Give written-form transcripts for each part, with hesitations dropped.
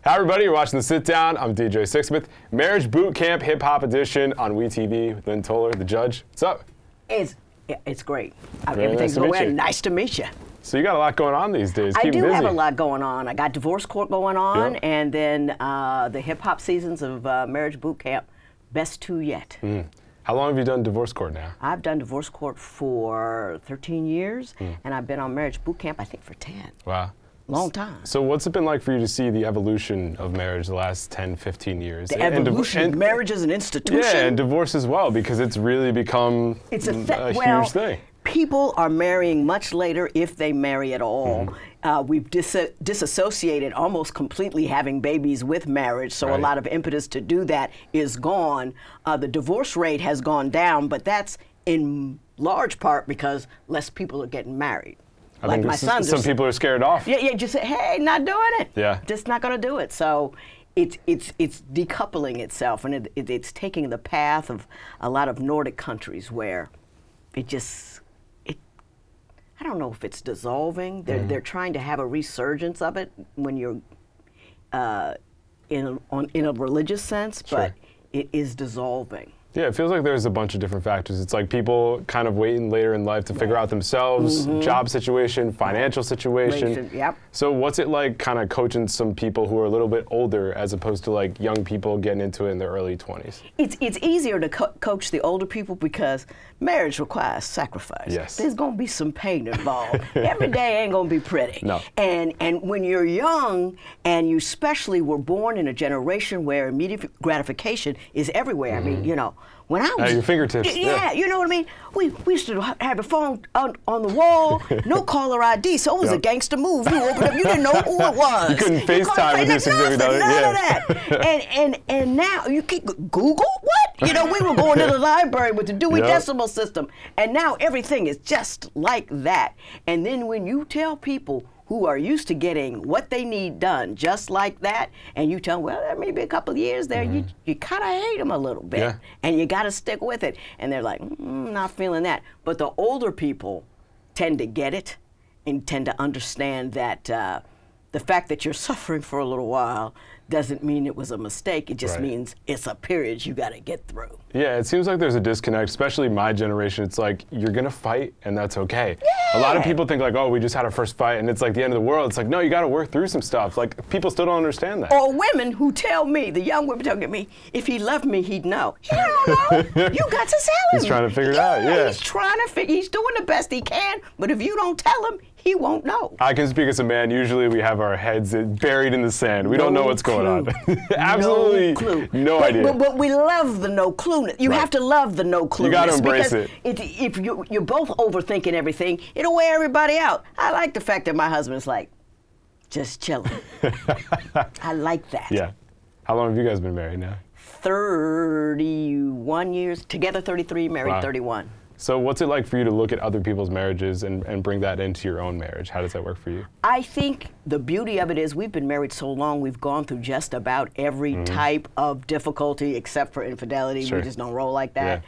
Hi everybody, you're watching The Sit Down. I'm DJ Sixsmith. Marriage Boot Camp Hip Hop Edition on WeTV with Lynn Toler, the judge. What's up? It's great. nice Everything's to meet going you. Nice to meet you. So you got a lot going on these days. I Keep do busy. have a lot going on. I got divorce court going on, Yep. and then the hip hop seasons of Marriage Boot Camp, best two yet. How long have you done divorce court now? I've done divorce court for 13 years, and I've been on Marriage Boot Camp, I think, for 10. Wow. Long time. So what's it been like for you to see the evolution of marriage the last 10, 15 years? The evolution of marriage as an institution? Yeah, and divorce as well, because it's really become a huge thing. People are marrying much later if they marry at all. We've disassociated almost completely having babies with marriage, so a lot of impetus to do that is gone. The divorce rate has gone down, but that's in large part because less people are getting married. I think some people are scared off. Yeah, just say, hey, not doing it. Yeah. Just not going to do it. So it's decoupling itself, and it's taking the path of a lot of Nordic countries where I don't know if it's dissolving. They're trying to have a resurgence of it when you're in a religious sense, but it is dissolving. Yeah, it feels like there's a bunch of different factors. It's like people kind of waiting later in life to figure out themselves, job situation, financial situation. Yep. So what's it like kind of coaching some people who are a little bit older as opposed to like young people getting into it in their early 20s? It's easier to coach the older people because marriage requires sacrifice. Yes. There's going to be some pain involved. Every day ain't going to be pretty. No. And when you're young and you especially were born in a generation where immediate gratification is everywhere. I mean, you know, when I was at your fingertips. Yeah, you know what I mean? We used to have a phone on the wall, no caller ID, so it was a gangster move. You opened up, you didn't know who it was. You couldn't FaceTime with your significant other. None of that. And now you can Google what? You know, we were going to the library with the Dewey Decimal System, and now everything is just like that. And then when you tell people who are used to getting what they need done just like that, and you tell them, well, there may be a couple of years there, you kind of hate them a little bit, and you got to stick with it. And they're like, not feeling that. But the older people tend to get it and tend to understand that the fact that you're suffering for a little while doesn't mean it was a mistake. It just means it's a period you got to get through. Yeah, it seems like there's a disconnect, especially my generation. It's like, you're going to fight, and that's okay. Yeah. A lot of people think like, oh, we just had our first fight, and it's like the end of the world. It's like, no, you got to work through some stuff. Like, people still don't understand that. Or women who tell me, the young women tell me, if he loved me, he'd know. He don't know. You got to tell him. He's trying to figure it out, He's trying to figure, he's doing the best he can, but if you don't tell him, he won't know. I can speak as a man. Usually we have our heads buried in the sand. We don't know what's going on. Absolutely no clue. No idea. But we love the no clue. You have to love the no clue. You got to embrace it. If you're both overthinking everything, it'll wear everybody out. I like the fact that my husband's like, just chilling. I like that. Yeah. How long have you guys been married now? 31 years. Together 33, married 31. So what's it like for you to look at other people's marriages and bring that into your own marriage? How does that work for you? I think the beauty of it is we've been married so long, we've gone through just about every type of difficulty except for infidelity. We just don't roll like that.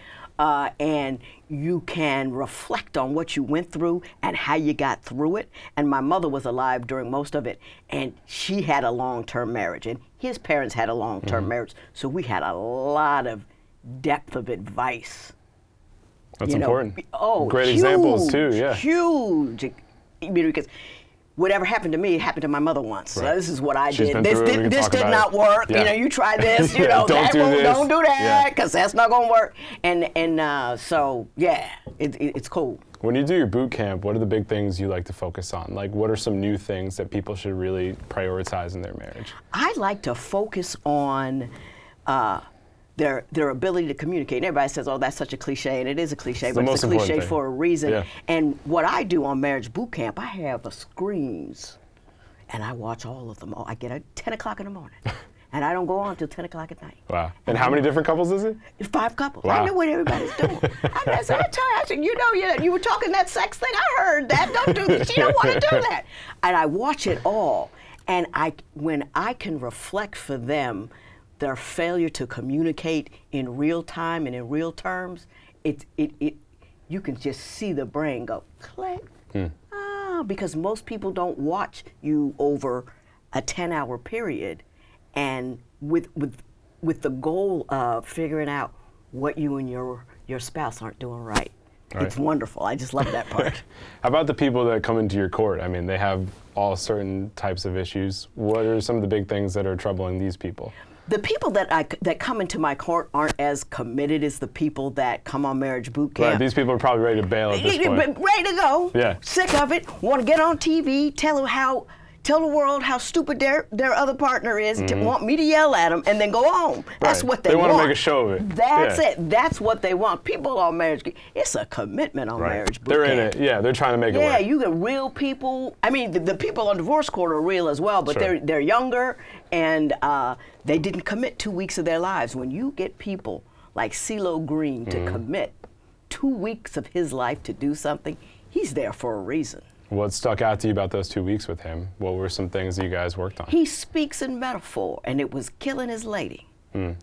And you can reflect on what you went through and how you got through it. And my mother was alive during most of it, and she had a long-term marriage, and his parents had a long-term marriage. So we had a lot of depth of advice. That's important. Oh, great huge, examples too, huge. I mean, because whatever happened to me, it happened to my mother once. So this is what I did. This did not work. You know, you try this. You know, don't do that because that's not gonna work. And so yeah, it's cool. When you do your boot camp, what are the big things you like to focus on? Like, what are some new things that people should really prioritize in their marriage? I like to focus on their ability to communicate. And everybody says, oh, that's such a cliche, and it is a cliche, but it's a cliche for a reason. And what I do on Marriage Boot Camp, I have screens, and I watch all of them. I get at 10 o'clock in the morning, and I don't go on until 10 o'clock at night. Wow. And how many different couples is it? 5 couples. Wow. I know what everybody's doing. I said, you know, you were talking that sex thing. I heard that. Don't do this. You don't want to do that. And I watch it all. And when I can reflect for them their failure to communicate in real time and in real terms, you can just see the brain go click. Because most people don't watch you over a 10-hour period and with the goal of figuring out what you and your spouse aren't doing right. It's wonderful. I just love that part. How about the people that come into your court? I mean, they have all certain types of issues. What are some of the big things that are troubling these people? The people that come into my court aren't as committed as the people that come on marriage boot camp. Right, these people are probably ready to bail at this point. Ready to go. Yeah. Sick of it. Want to get on TV, tell the world how stupid their other partner is, to want me to yell at them and then go home. That's what they want. They want to make a show of it. That's it. That's what they want. People on marriage, it's a commitment on marriage boot They're camp. in it. Yeah, they're trying to make it work. Yeah, you get real people. I mean, the people on divorce court are real as well, but they're younger and they didn't commit 2 weeks of their lives. When you get people like CeeLo Green to commit 2 weeks of his life to do something, he's there for a reason. What stuck out to you about those 2 weeks with him? What were some things that you guys worked on? He speaks in metaphor, and it was killing his lady.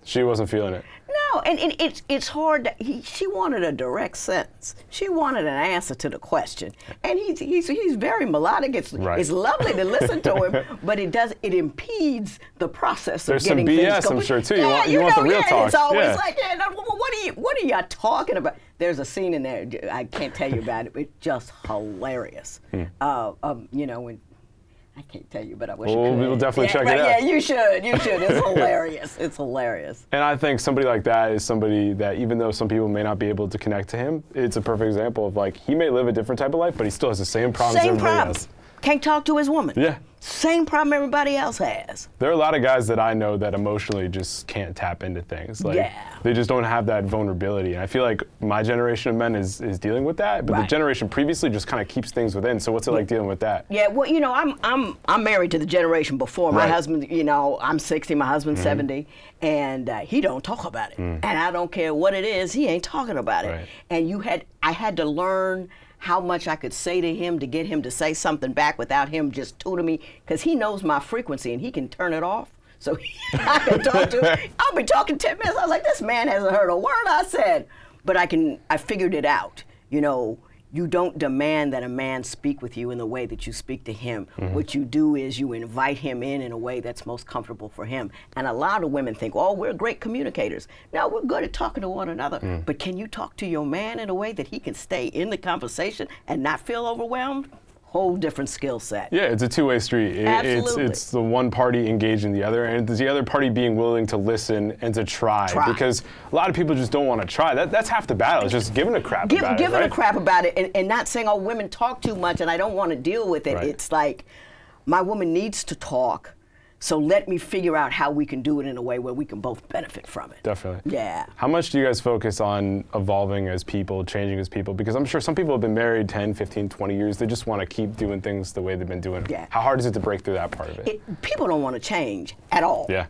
She wasn't feeling it. No, and it's hard. She wanted a direct sentence. She wanted an answer to the question, and he's very melodic. It's lovely to listen to him, but it impedes the process of getting things going. There's some BS, I'm sure too. You want the real talk. It's always like, what are y'all talking about? There's a scene in there. I can't tell you about it. It's just hilarious. You know, when I can't tell you, but I wish I could. We'll definitely check it out. Yeah, you should. You should. It's hilarious. It's hilarious. And I think somebody like that is somebody that, even though some people may not be able to connect to him, it's a perfect example of, like, he may live a different type of life, but he still has the same problems as everybody else. Can't talk to his woman. Yeah. Same problem everybody else has. There are a lot of guys that I know that emotionally just can't tap into things. Like, they just don't have that vulnerability. And I feel like my generation of men is dealing with that, but the generation previously just kind of keeps things within. So what's it like dealing with that? Yeah, well, you know, I'm married to the generation before. My husband, you know, I'm 60, my husband's 70, and he don't talk about it. And I don't care what it is, he ain't talking about it. And I had to learn how much I could say to him to get him to say something back without him just tuning me, because he knows my frequency and he can turn it off. So I can talk to him. I'll be talking 10 minutes. I was like, this man hasn't heard a word I said. But I figured it out. You know, you don't demand that a man speak with you in the way that you speak to him. What you do is you invite him in a way that's most comfortable for him. And a lot of women think, oh, we're great communicators. No, we're good at talking to one another. But can you talk to your man in a way that he can stay in the conversation and not feel overwhelmed? Whole different skill set. Yeah, it's a two-way street. Absolutely. It's the one party engaging the other, and it's the other party being willing to listen and to try. Because a lot of people just don't want to try. That's half the battle. It's just giving a crap about it. Giving a crap about it and not saying, oh, women talk too much and I don't want to deal with it. It's like, my woman needs to talk, so let me figure out how we can do it in a way where we can both benefit from it. Definitely. Yeah. How much do you guys focus on evolving as people, changing as people? Because I'm sure some people have been married 10, 15, 20 years. They just want to keep doing things the way they've been doing. Yeah. How hard is it to break through that part of it? People don't want to change at all. Yeah.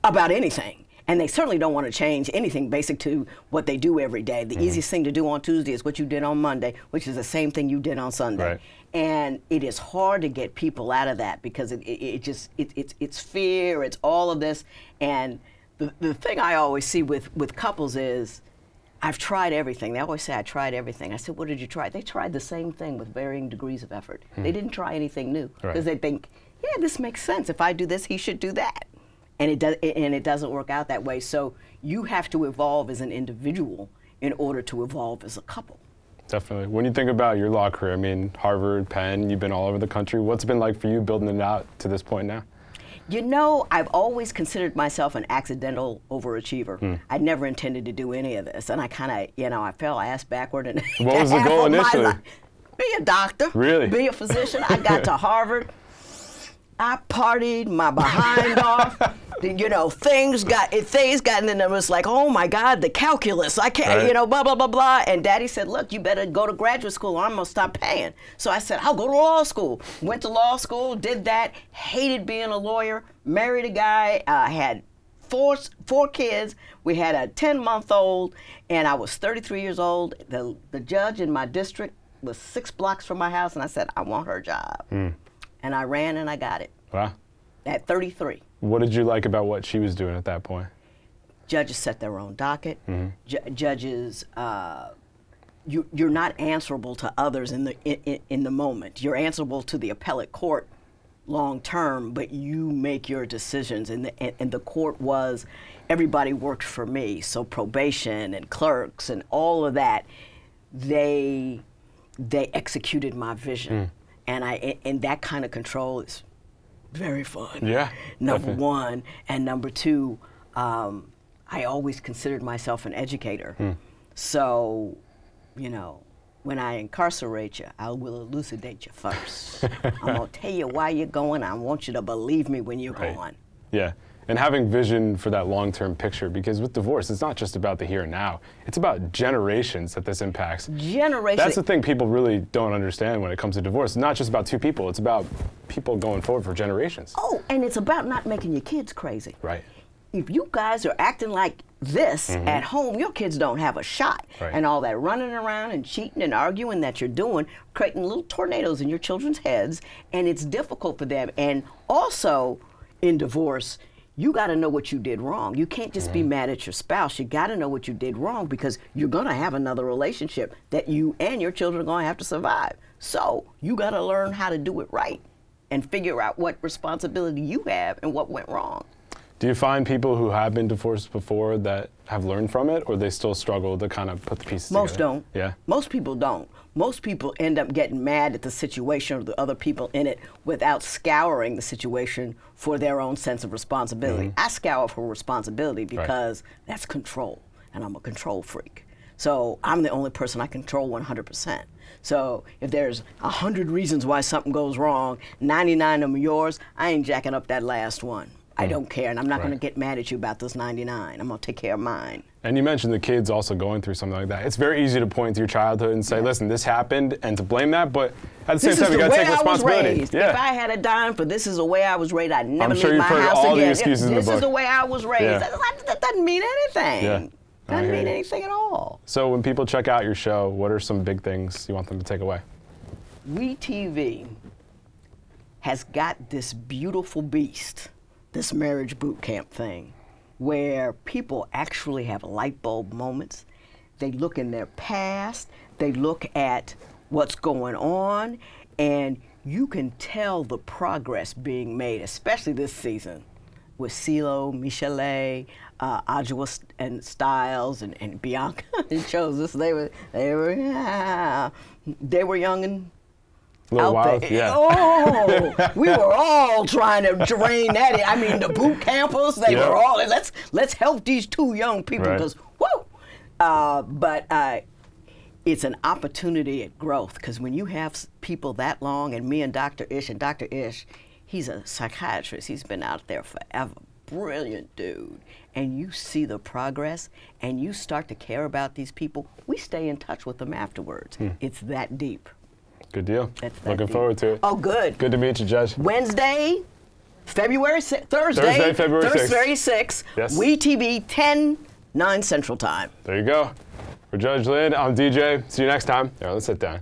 About anything. And they certainly don't want to change anything basic to what they do every day. The easiest thing to do on Tuesday is what you did on Monday, which is the same thing you did on Sunday. And it is hard to get people out of that because it's fear, it's all of this. And the thing I always see with couples is, I've tried everything. They always say, I tried everything. I said, what did you try? They tried the same thing with varying degrees of effort. They didn't try anything new because they think, yeah, this makes sense. If I do this, he should do that. And it doesn't work out that way. So you have to evolve as an individual in order to evolve as a couple. Definitely. When you think about your law career, I mean, Harvard, Penn, you've been all over the country. What's it been like for you building it out to this point now? You know, I've always considered myself an accidental overachiever. I never intended to do any of this. And I kind of, you know, I fell ass backward. And what was the goal initially? Be a doctor. Really? Be a physician. I got to Harvard. I partied my behind off. You know, things got, and then it was like, oh my God, the calculus, I can't, you know, blah, blah, blah, blah. And Daddy said, look, you better go to graduate school or I'm gonna stop paying. So I said, I'll go to law school. Went to law school, did that, hated being a lawyer, married a guy, had four kids. We had a 10-month-old, and I was 33 years old. The judge in my district was 6 blocks from my house, and I said, I want her job. And I ran and I got it. Wow. At 33. What did you like about what she was doing at that point? Judges set their own docket. Judges, you're not answerable to others in the moment. You're answerable to the appellate court long term, but you make your decisions. And the court was, everybody worked for me. So probation and clerks and all of that, they executed my vision. And that kind of control is very fun. Yeah. Number one. And number two, I always considered myself an educator. So, you know, when I incarcerate you, I will elucidate you first. I'm going to tell you why you're going. I want you to believe me when you're going. Yeah. And having vision for that long-term picture, because with divorce, it's not just about the here and now. It's about generations that this impacts. Generations. That's the thing people really don't understand when it comes to divorce. It's not just about two people. It's about people going forward for generations. Oh, and it's about not making your kids crazy. Right. If you guys are acting like this at home, your kids don't have a shot. Right. And all that running around and cheating and arguing that you're doing, creating little tornadoes in your children's heads, and it's difficult for them. And also, in divorce, you got to know what you did wrong. You can't just be mad at your spouse. You got to know what you did wrong, because you're going to have another relationship that you and your children are going to have to survive. So you got to learn how to do it right and figure out what responsibility you have and what went wrong. Do you find people who have been divorced before that have learned from it, or they still struggle to kind of put the pieces together? Most don't. Yeah. Most people don't. Most people end up getting mad at the situation or the other people in it without scouring the situation for their own sense of responsibility. I scour for responsibility because that's control, and I'm a control freak. So I'm the only person I control 100%. So if there's 100 reasons why something goes wrong, 99 of them are yours, I ain't jacking up that last one. I don't care, and I'm not going to get mad at you about this 99. I'm going to take care of mine. And you mentioned the kids also going through something like that. It's very easy to point to your childhood and say, listen, this happened, and to blame that, but at the same time, you got to take responsibility. If I had a dime for this is the way I was raised, I'd never leave my house again. I'm sure you've heard all the excuses in the book. This is the way I was raised. That doesn't mean anything. Doesn't mean anything at all. So when people check out your show, what are some big things you want them to take away? WeTV has got this beautiful beast, this marriage boot camp thing, where people actually have light bulb moments. They look in their past, they look at what's going on, and you can tell the progress being made, especially this season with CeeLo, Michele, Adjoa and Styles and Bianca. It shows us they were young and out there. Oh, we were all trying to drain that in. I mean, the boot campers, they were all, let's help these two young people, because, but it's an opportunity at growth, because when you have people that long, and me and Dr. Ish, he's a psychiatrist, he's been out there forever, brilliant dude, and you see the progress, and you start to care about these people, we stay in touch with them afterwards. It's that deep. Good deal. Looking forward to it. Oh, good. Good to meet you, Judge. Wednesday, Thursday, February 6th. Yes. WeTV, 10, 9 Central Time. There you go. For Judge Lynn, I'm DJ. See you next time. All right, let's sit down.